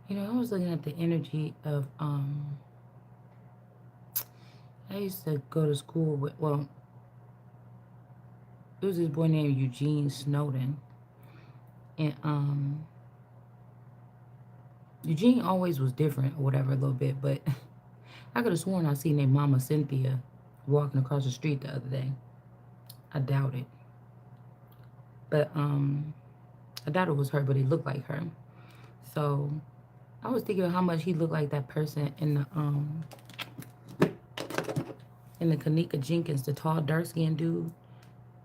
You know, I was looking at the energy of I used to go to school with, well, it was this boy named Eugene Snowden. And Eugene always was different or whatever a little bit, but I could have sworn I seen their mama Cynthia walking across the street the other day. I doubt it. But I doubt it was her, but he looked like her. So I was thinking how much he looked like that person in the Kanika Jenkins, the tall dark skinned dude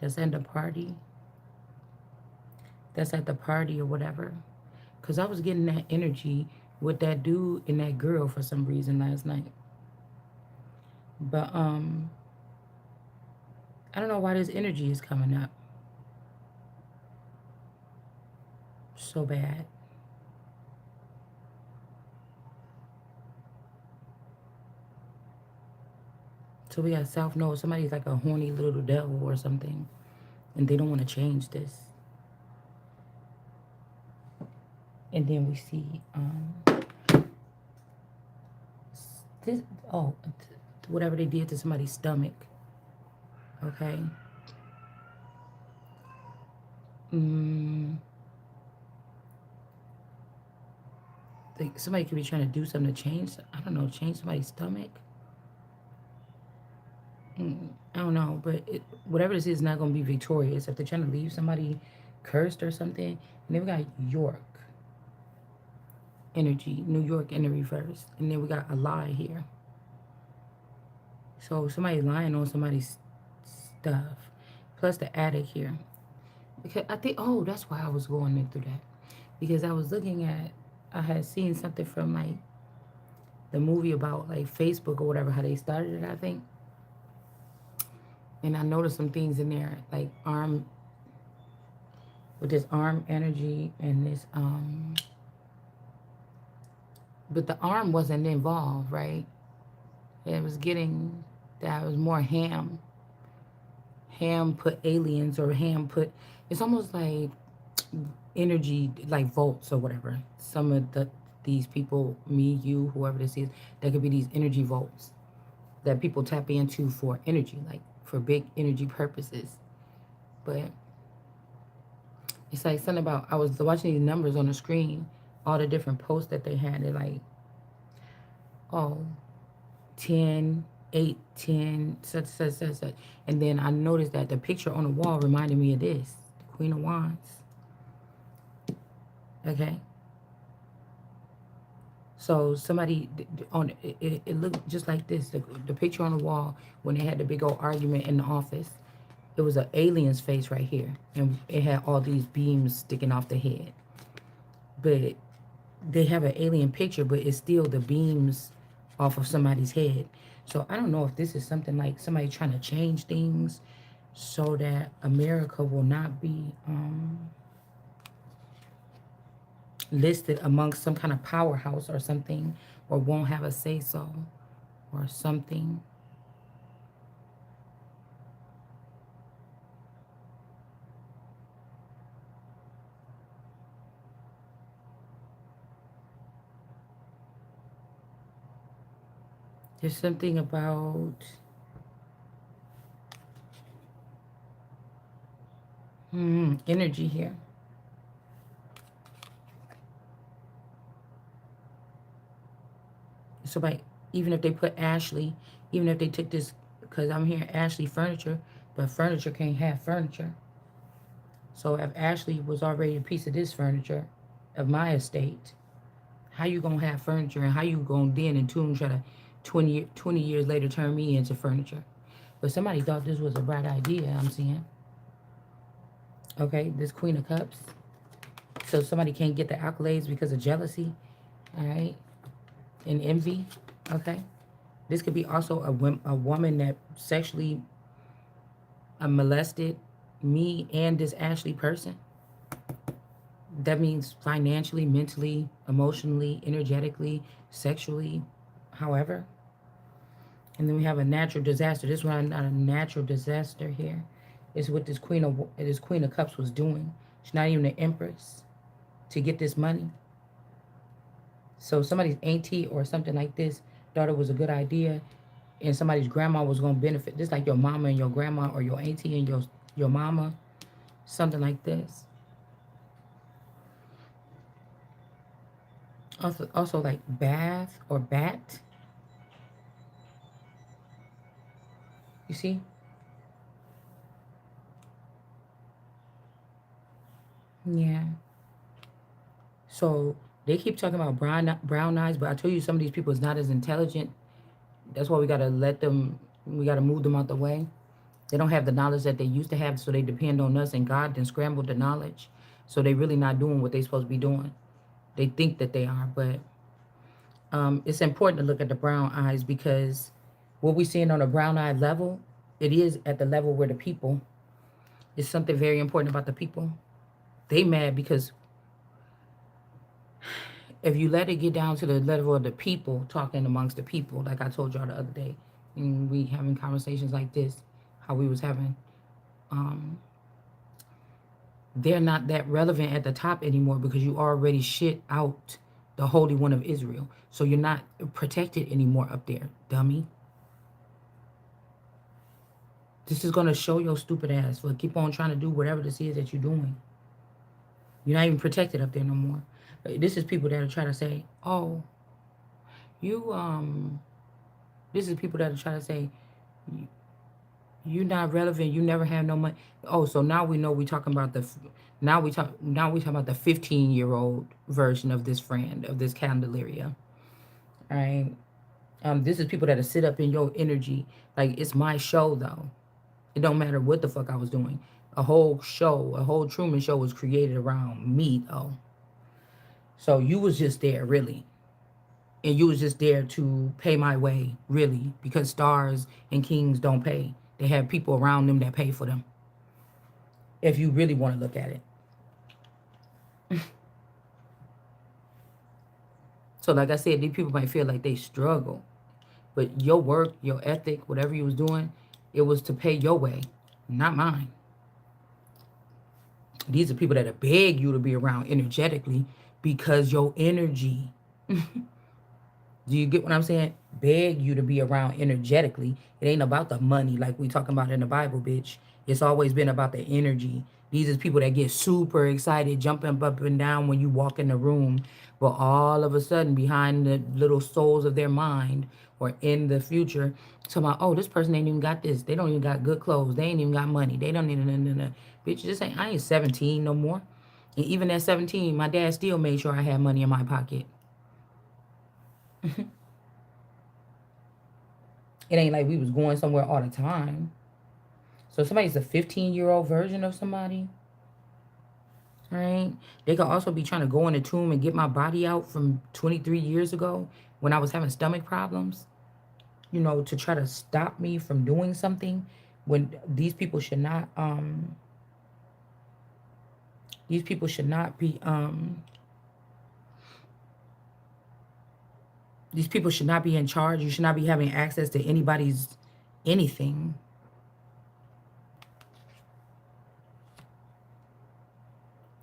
that's at the party. That's at the party or whatever. Cause I was getting that energy with that dude and that girl for some reason last night. But I don't know why this energy is coming up so bad. So we got South Node. Somebody's like a horny little devil or something, and they don't want to change this. And then we see this. Oh, whatever they did to somebody's stomach. Okay. Mm, somebody could be trying to do something to change. I don't know, change somebody's stomach. I don't know, but whatever this is not going to be victorious. If they're trying to leave somebody cursed or something, and then we got York energy, New York in the reverse, and then we got a lie here. So somebody lying on somebody's stuff, plus the attic here. Because I think, oh, that's why I was going in through that, because I was looking at, I had seen something from like the movie about like Facebook or whatever, how they started it, I think, and I noticed some things in there like arm with this arm energy and this but the arm wasn't involved, right? It was getting that was more ham put aliens or ham put, it's almost like energy like volts or whatever. Some of these people, me, you, whoever this is, that could be these energy volts that people tap into for energy, like for big energy purposes. But it's like something about, I was watching these numbers on the screen, all the different posts that they had. They're like, oh, 10, 8, 10, such. And then I noticed that the picture on the wall reminded me of this, the Queen of Wands. Okay. So somebody on it looked just like this. The picture on the wall when they had the big old argument in the office. It was an alien's face right here, and it had all these beams sticking off the head. But they have an alien picture, but it's still the beams off of somebody's head. So I don't know if this is something like somebody trying to change things so that America will not be listed amongst some kind of powerhouse or something, or won't have a say so or something. There's something about energy here. So, like, even if they put Ashley, even if they took this, because I'm hearing Ashley furniture, but furniture can't have furniture. So, if Ashley was already a piece of this furniture, of my estate, how you gonna have furniture, and how you gonna then in tune try to 20 years later turn me into furniture? But somebody thought this was a bright idea. I'm seeing. Okay, this Queen of Cups. So somebody can't get the accolades because of jealousy. All right, and envy. Okay. This could be also a woman that sexually molested me and this Ashley person. That means financially, mentally, emotionally, energetically, sexually, however. And then we have a natural disaster. This one not a natural disaster here. Is what this Queen of Cups was doing. She's not even an empress to get this money. So somebody's auntie or something like this thought it was a good idea, and somebody's grandma was gonna benefit. Just like your mama and your grandma, or your auntie and your mama, something like this. Also like bath or bat. You see? Yeah. So they keep talking about brown eyes, but I tell you, some of these people is not as intelligent. That's why we gotta let them. We gotta move them out the way. They don't have the knowledge that they used to have, so they depend on us, and God then scrambled the knowledge. So they really not doing what they supposed to be doing. They think that they are, but it's important to look at the brown eyes, because what we seeing on a brown eye level, it is at the level where the people. It's something very important about the people. They mad because if you let it get down to the level of the people talking amongst the people, like I told y'all the other day, and we having conversations like this, how we was having, um, they're not that relevant at the top anymore, because you already shit out the Holy One of Israel. So you're not protected anymore up there, dummy. This is gonna show your stupid ass for keep on trying to do whatever this is that you're doing. You're not even protected up there no more. This is people that are trying to say, oh, you this is people that are trying to say you're not relevant. You never have no money. Oh, so now we know we talking about the now we talking about the 15-year-old version of this friend of this Candelaria. All right. This is people that sit up in your energy. Like, it's my show though. It don't matter what the fuck I was doing. A whole show, a whole Truman Show was created around me though. So you was just there really. And you was just there to pay my way, really, because stars and kings don't pay. They have people around them that pay for them. If you really want to look at it. So like I said, these people might feel like they struggle. But your work, your ethic, whatever you was doing, it was to pay your way, not mine. These are people that beg you to be around energetically, because your energy. Do you get what I'm saying? Beg you to be around energetically. It ain't about the money like we talking about in the Bible, bitch. It's always been about the energy. These is people that get super excited, jumping up and down when you walk in the room. But all of a sudden, behind the little souls of their mind, or in the future, talking about, oh, this person ain't even got this. They don't even got good clothes. They ain't even got money. They don't even, bitch, this ain't, I ain't 17 no more. And even at 17, my dad still made sure I had money in my pocket. It ain't like we was going somewhere all the time. So somebody's a 15-year-old version of somebody, right? They could also be trying to go in the tomb and get my body out from 23 years ago when I was having stomach problems, to try to stop me from doing something, when these people should not be these people should not be in charge. You should not be having access to anybody's anything.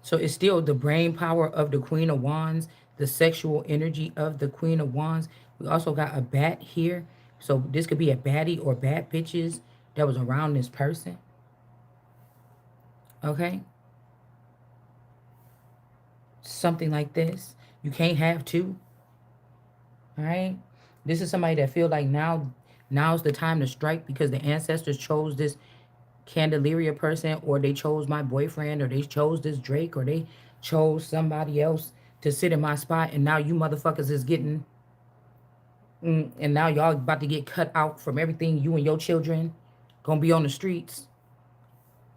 So it's still the brain power of the Queen of Wands, the sexual energy of the Queen of Wands. We also got a bat here. So this could be a baddie or bad bitches that was around this person. Okay? Something like this. You can't have two. All right? This is somebody that feel like now's the time to strike, because the ancestors chose this Candelaria person, or they chose my boyfriend, or they chose this Drake, or they chose somebody else to sit in my spot, and now you motherfuckers is getting, and now y'all about to get cut out from everything. You and your children gonna be on the streets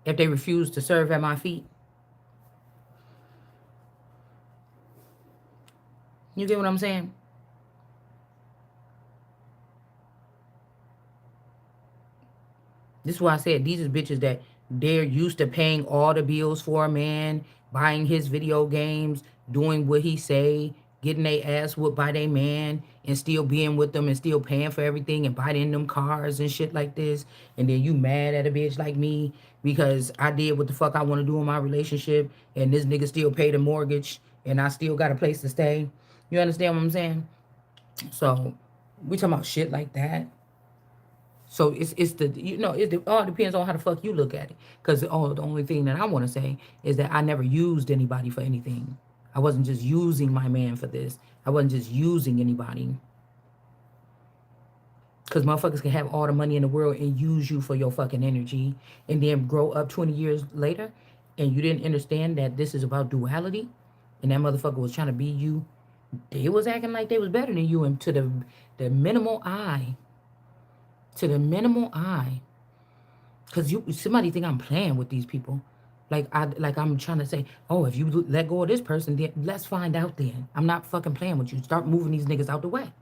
if they refuse to serve at my feet. You get what I'm saying? This is why I said these are bitches that they're used to paying all the bills for a man, buying his video games, doing what he say, getting their ass whooped by their man, and still being with them and still paying for everything and buying them cars and shit like this. And then you mad at a bitch like me because I did what the fuck I want to do in my relationship, and this nigga still paid the mortgage and I still got a place to stay. You understand what I'm saying? So we talking about shit like that. So it's the it all depends on how the fuck you look at it. Cause the only thing that I want to say is that I never used anybody for anything. I wasn't just using my man for this. I wasn't just using anybody. Cause motherfuckers can have all the money in the world and use you for your fucking energy, and then grow up 20 years later, and you didn't understand that this is about duality, and that motherfucker was trying to be you. They was acting like they was better than you, and to the minimal eye, to the minimal eye. Cause somebody think I'm playing with these people, like I'm trying to say, oh, if you let go of this person, then let's find out. Then I'm not fucking playing with you. Start moving these niggas out the way.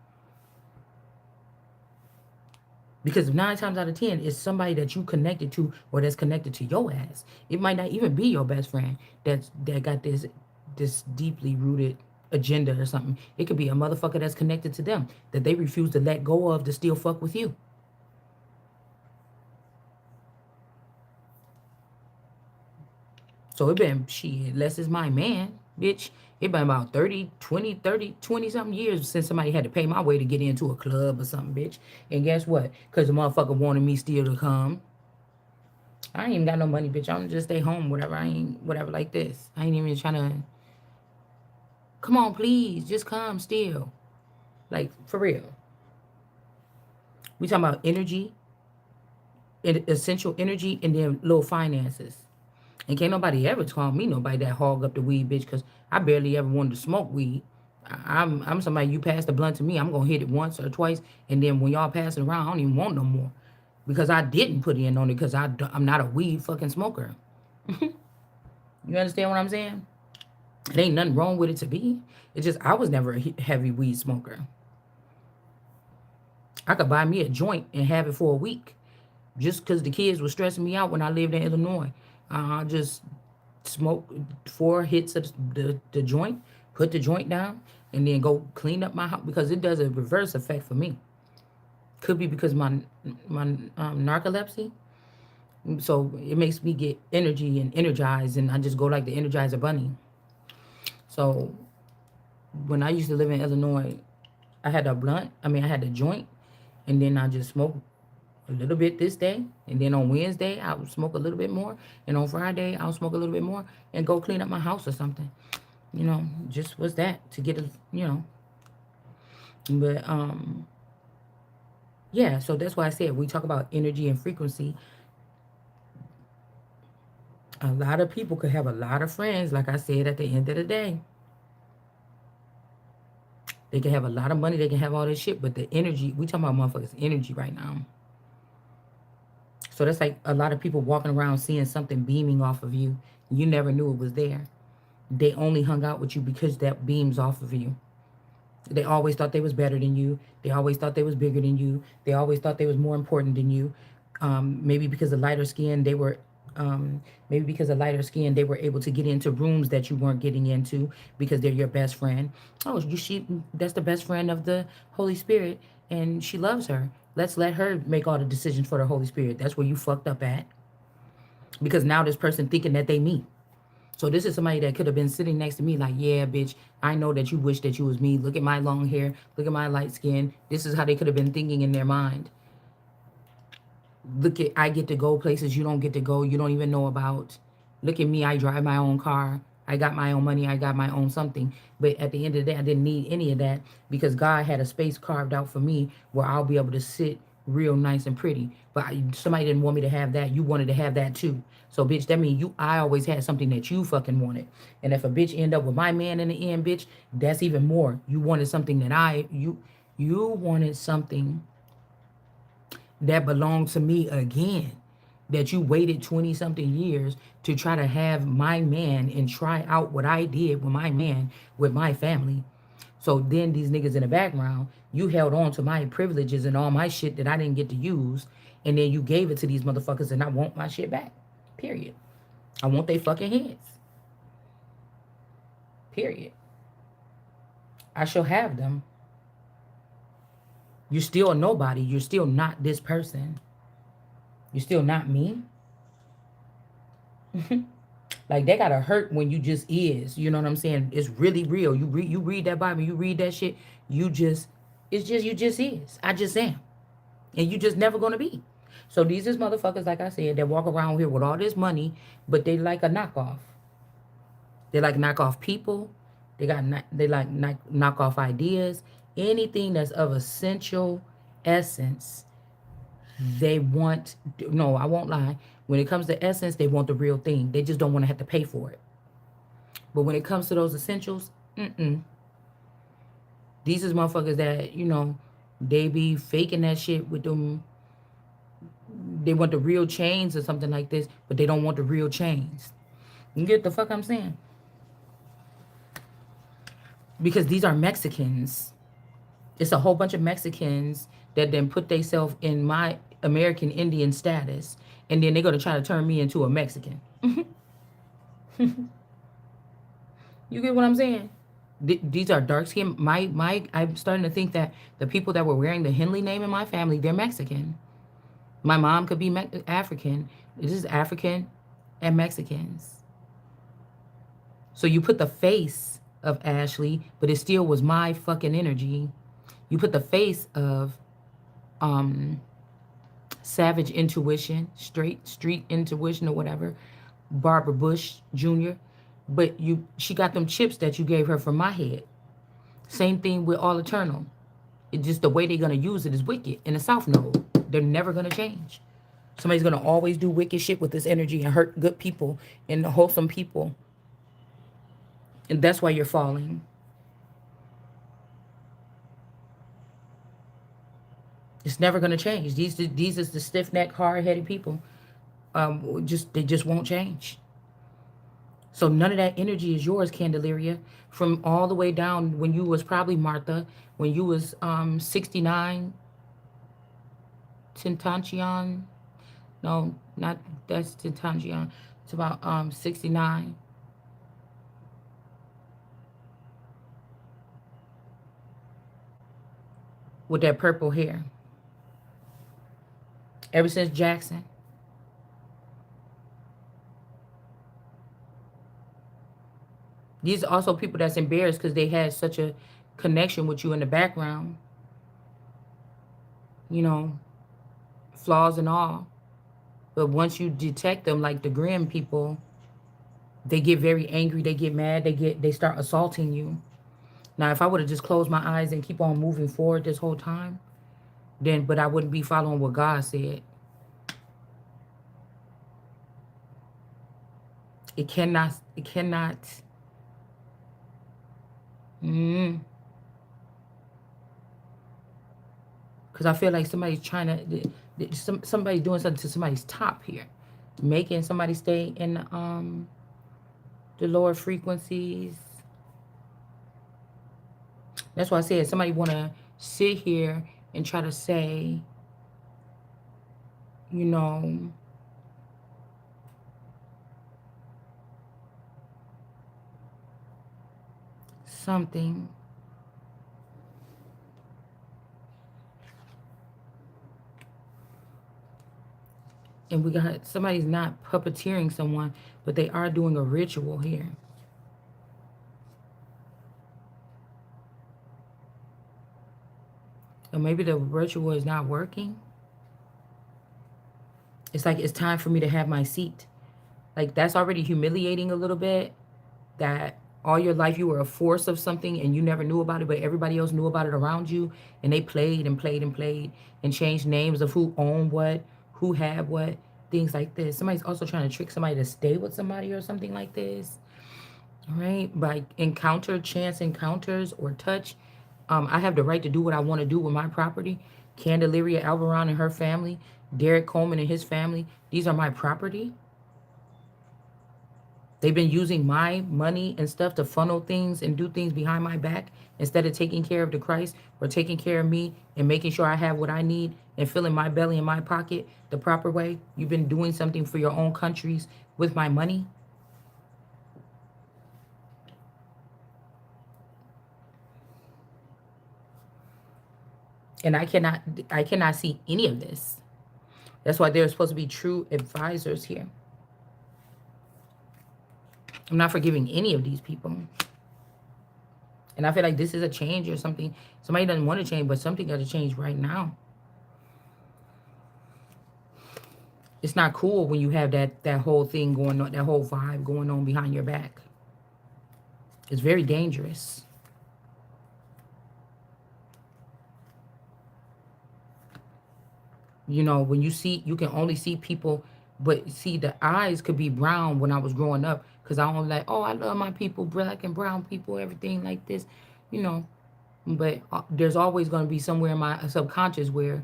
Because 9 times out of 10, it's somebody that you connected to or that's connected to your ass. It might not even be your best friend that got this deeply rooted agenda or something. It could be a motherfucker that's connected to them that they refuse to let go of to still fuck with you. So it been shit, unless it's my man, bitch. It been about 30, 20, 30, 20 something years since somebody had to pay my way to get into a club or something, bitch. And guess what? Because the motherfucker wanted me still to come. I ain't even got no money, bitch. I'm just stay home, whatever. I ain't whatever like this. I ain't even trying to. Come on, please, just come still. Like for real. We talking about energy, essential energy, and then little finances. And can't nobody ever call me nobody that hog up the weed, bitch, because I barely ever wanted to smoke weed. I'm somebody, you pass the blunt to me, I'm gonna hit it once or twice, and then when y'all pass it around, I don't even want no more. Because I didn't put in on it because I'm not a weed fucking smoker. You understand what I'm saying? It ain't nothing wrong with it to be. It's just I was never a heavy weed smoker. I could buy me a joint and have it for a week just because the kids were stressing me out when I lived in Illinois. I just smoke 4 hits of the joint, put the joint down, and then go clean up my house because it does a reverse effect for me. Could be because my narcolepsy, so it makes me get energy and energized, and I just go like the Energizer Bunny. So when I used to live in Illinois, I had a blunt. I mean, I had a joint, and then I just smoked a little bit this day, and then on Wednesday I would smoke a little bit more, and on Friday I'll smoke a little bit more, and go clean up my house or something. Just was that to get but yeah. So that's why I said we talk about energy and frequency. A lot of people could have a lot of friends, like I said at the end of the day. They can have a lot of money, they can have all this shit, but the energy, we talking about motherfuckers' energy right now. So that's like a lot of people walking around seeing something beaming off of you. You never knew it was there. They only hung out with you because that beams off of you. They always thought they was better than you. They always thought they was bigger than you. They always thought they was more important than you. Maybe because of lighter skin, they were. Maybe because of lighter skin, they were able to get into rooms that you weren't getting into because they're your best friend. Oh, that's the best friend of the Holy Spirit, and she loves her. Let's let her make all the decisions for the Holy Spirit. That's where you fucked up at. Because now this person thinking that they me. So this is somebody that could have been sitting next to me like, yeah, bitch, I know that you wish that you was me. Look at my long hair. Look at my light skin. This is how they could have been thinking in their mind. Look at, I get to go places you don't get to go. You don't even know about. Look at me. I drive my own car. I got my own money. I got my own something. But at the end of the day, I didn't need any of that because God had a space carved out for me where I'll be able to sit real nice and pretty. But somebody didn't want me to have that. You wanted to have that too. So, bitch, that means I always had something that you fucking wanted. And if a bitch end up with my man in the end, bitch, that's even more. You wanted something that you wanted something that belonged to me again. That you waited 20 something years to try to have my man and try out what I did with my man, with my family. So then these niggas in the background, you held on to my privileges and all my shit that I didn't get to use. And then you gave it to these motherfuckers and I want my shit back. Period. I want they fucking heads. Period. I shall have them. You're still a nobody. You're still not this person. You're still not me. Like they gotta hurt when you just is. You know what I'm saying? It's really real. You read that Bible, you read that shit. You just, it's just, you just is. I just am, and you just never gonna be. So these is motherfuckers, like I said, that walk around here with all this money, but they like a knockoff. They like knockoff people. They like knockoff ideas. Anything that's of essential essence, they want. No, I won't lie. When it comes to essence, they want the real thing. They just don't want to have to pay for it. But when it comes to those essentials, these is motherfuckers that they be faking that shit with them. They want the real chains or something like this, but they don't want the real chains. You get the fuck I'm saying? Because these are Mexicans. It's a whole bunch of Mexicans that then put themselves in my American Indian status, and then they're gonna try to turn me into a Mexican. You get what I'm saying? These are dark skin. I'm starting to think that the people that were wearing the Henley name in my family, they're Mexican. My mom could be African. This is African and Mexicans. So you put the face of Ashley, but it still was my fucking energy. You put the face of um Savage Intuition, straight street intuition or whatever, Barbara Bush Jr. But she got them chips that you gave her from my head. Same thing with All Eternal. It's just the way they're gonna use it is wicked. In the South Node, they're never gonna change. Somebody's gonna always do wicked shit with this energy and hurt good people and wholesome people. And that's why you're falling. It's never gonna change. These is the stiff necked, hard headed people. They just won't change. So none of that energy is yours, Candelaria. From all the way down when you was probably Martha, when you was 69, Tintanchion. No, not that's Tintanchion. It's about 69. With that purple hair. Ever since Jackson. These are also people that's embarrassed because they had such a connection with you in the background. You know, flaws and all. But once you detect them, like the grim people, they get very angry, they get mad, they start assaulting you. Now, if I would have just closed my eyes and keep on moving forward this whole time, then but I wouldn't be following what God said. It cannot. Mm, because I feel like somebody's trying to, somebody's doing something to somebody's top here, making somebody stay in the lower frequencies. That's why I said somebody want to sit here and try to say, you know, something. And we got somebody's not puppeteering someone, but they are doing a ritual here. Or maybe the ritual is not working. It's like it's time for me to have my seat. Like that's already humiliating a little bit. That all your life you were a force of something and you never knew about it, but everybody else knew about it around you, and they played and played and played and changed names of who owned what, who had what, things like this. Somebody's also trying to trick somebody to stay with somebody or something like this. All right, by chance encounters or touch. I have the right to do what I want to do with my property. Candelaria Alvaron and her family, Derek Coleman and his family, these are my property. They've been using my money and stuff to funnel things and do things behind my back instead of taking care of the Christ or taking care of me and making sure I have what I need and filling my belly and my pocket the proper way. You've been doing something for your own countries with my money. And I cannot see any of this. That's why there's supposed to be true advisors here. I'm not forgiving any of these people. And I feel like this is a change or something. Somebody doesn't want to change, but something got to change right now. It's not cool when you have that whole thing going on, that whole vibe going on behind your back. It's very dangerous. You know, when you can only see people, but see, the eyes could be brown when I was growing up, because I only like, oh, I love my people, black and brown people, everything like this, you know. But there's always going to be somewhere in my subconscious where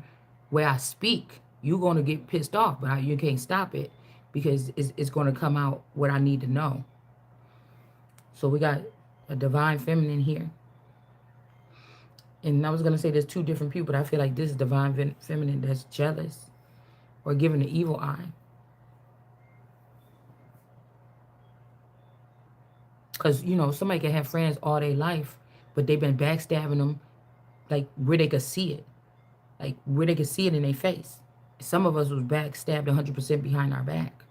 I speak, you're going to get pissed off, but you can't stop it, because it's going to come out what I need to know. So we got a divine feminine here. And I was going to say there's two different people, but I feel like this is divine feminine that's jealous or giving the evil eye. Because, you know, somebody can have friends all their life, but they've been backstabbing them, like, where they could see it. Like, where they could see it in their face. Some of us was backstabbed 100% behind our back.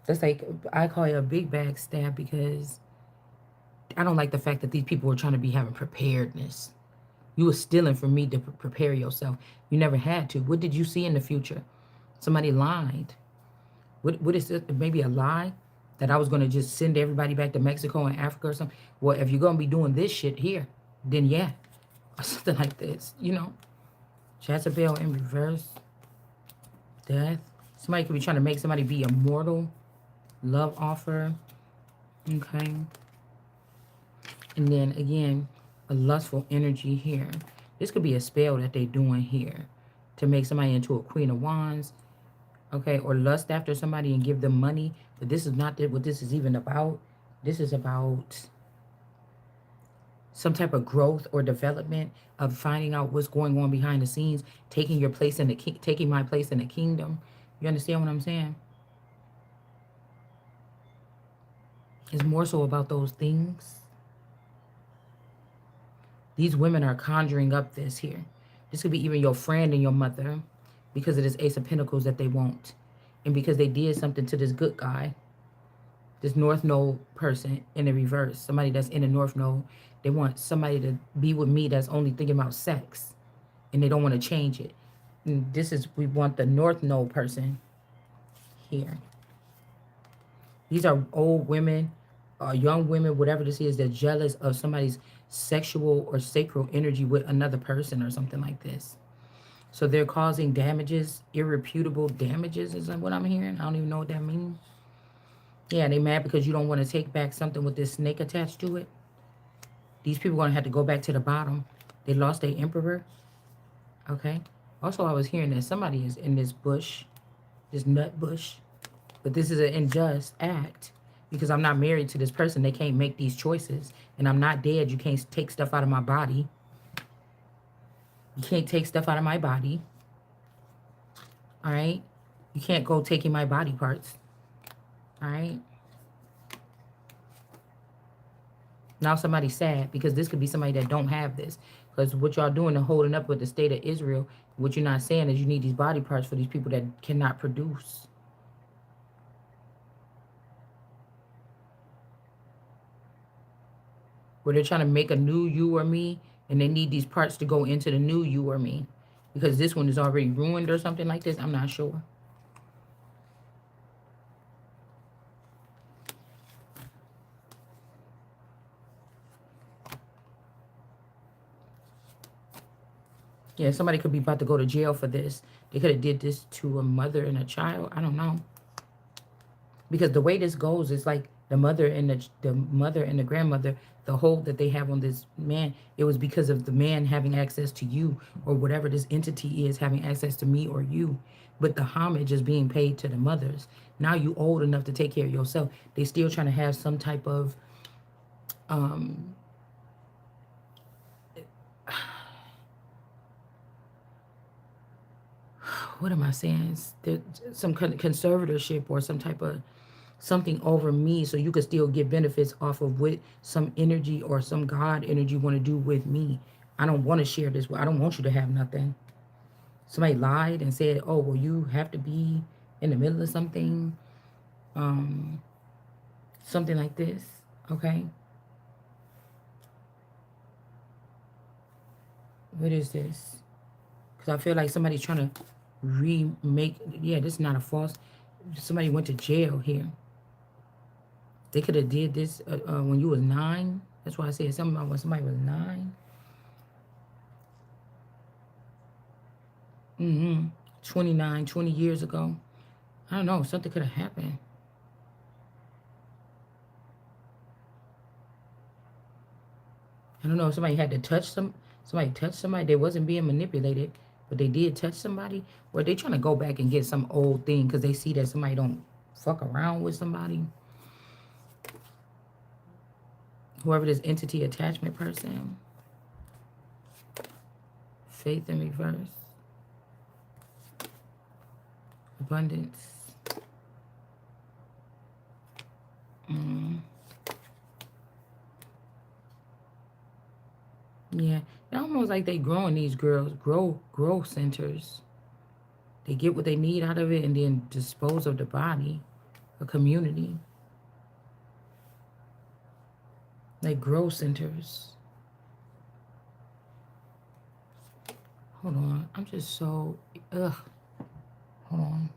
That's like, I call it a big backstab, because I don't like the fact that these people were trying to be having preparedness. You were stealing from me to prepare yourself. You never had to. What did you see in the future? Somebody lied. What is it? Maybe a lie that I was going to just send everybody back to Mexico and Africa or something? Well, if you're going to be doing this shit here, then yeah, or something like this, you know. Jezebel in reverse. Death. Somebody could be trying to make somebody be immortal. Love offer. Okay. And then again, a lustful energy here. This could be a spell that they're doing here to make somebody into a Queen of Wands. Okay, or lust after somebody and give them money. But this is not what this is even about. This is about some type of growth or development of finding out what's going on behind the scenes, taking your place in the taking my place in the kingdom. You understand what I'm saying? It's more so about those things. These women are conjuring up this here. This could be even your friend and your mother, because of this Ace of Pentacles that they want. And because they did something to this good guy, this North Node person in the reverse, somebody that's in the North Node, they want somebody to be with me that's only thinking about sex, and they don't want to change it. And this is, we want the North Node person here. These are old women, young women, whatever this is, they're jealous of somebody's sexual or sacral energy with another person or something like this. So they're causing damages, irreputable damages is what I'm hearing. I don't even know what that means. Yeah, they mad because you don't want to take back something with this snake attached to it. These people are going to have to go back to the bottom. They lost their emperor. Okay. Also, I was hearing that somebody is in this bush, this nut bush. But this is an unjust act, because I'm not married to this person. They can't make these choices. And I'm not dead. You can't take stuff out of my body. You can't take stuff out of my body. All right? You can't go taking my body parts. All right? Now somebody's sad, because this could be somebody that don't have this. Because what y'all doing and holding up with the state of Israel, what you're not saying is you need these body parts for these people that cannot produce. Where they're trying to make a new you or me, and they need these parts to go into the new you or me, because this one is already ruined or something like this. I'm not sure. Yeah, somebody could be about to go to jail for this. They could have did this to a mother and a child. I don't know. Because the way this goes is like the mother and the mother and the grandmother, the hold that they have on this man, it was because of the man having access to you, or whatever this entity is having access to me or you. But the homage is being paid to the mothers. Now you old enough to take care of yourself. They still trying to have some type of what am I saying? There's some kind of conservatorship or some type of something over me, so you could still get benefits off of what some energy or some God energy want to do with me. I don't want to share this. I don't want you to have nothing. Somebody lied and said, oh, well, you have to be in the middle of something, um, something like this, okay? What is this? Because I feel like somebody's trying to remake, yeah, this is not a false, somebody went to jail here. They could have did this when you was 9. That's why I said something about when somebody was 9. 29, 20 years ago. I don't know. Something could have happened. I don't know. Somebody had to touch somebody touched somebody. They wasn't being manipulated, but they did touch somebody. Or they trying to go back and get some old thing because they see that somebody don't fuck around with somebody. Whoever this entity attachment person. Faith in reverse. Abundance. Yeah, it's almost like they growing these girls, growth centers. They get what they need out of it and then dispose of the body, a community. Like growth centers. Hold on, I'm just so ugh. Hold on.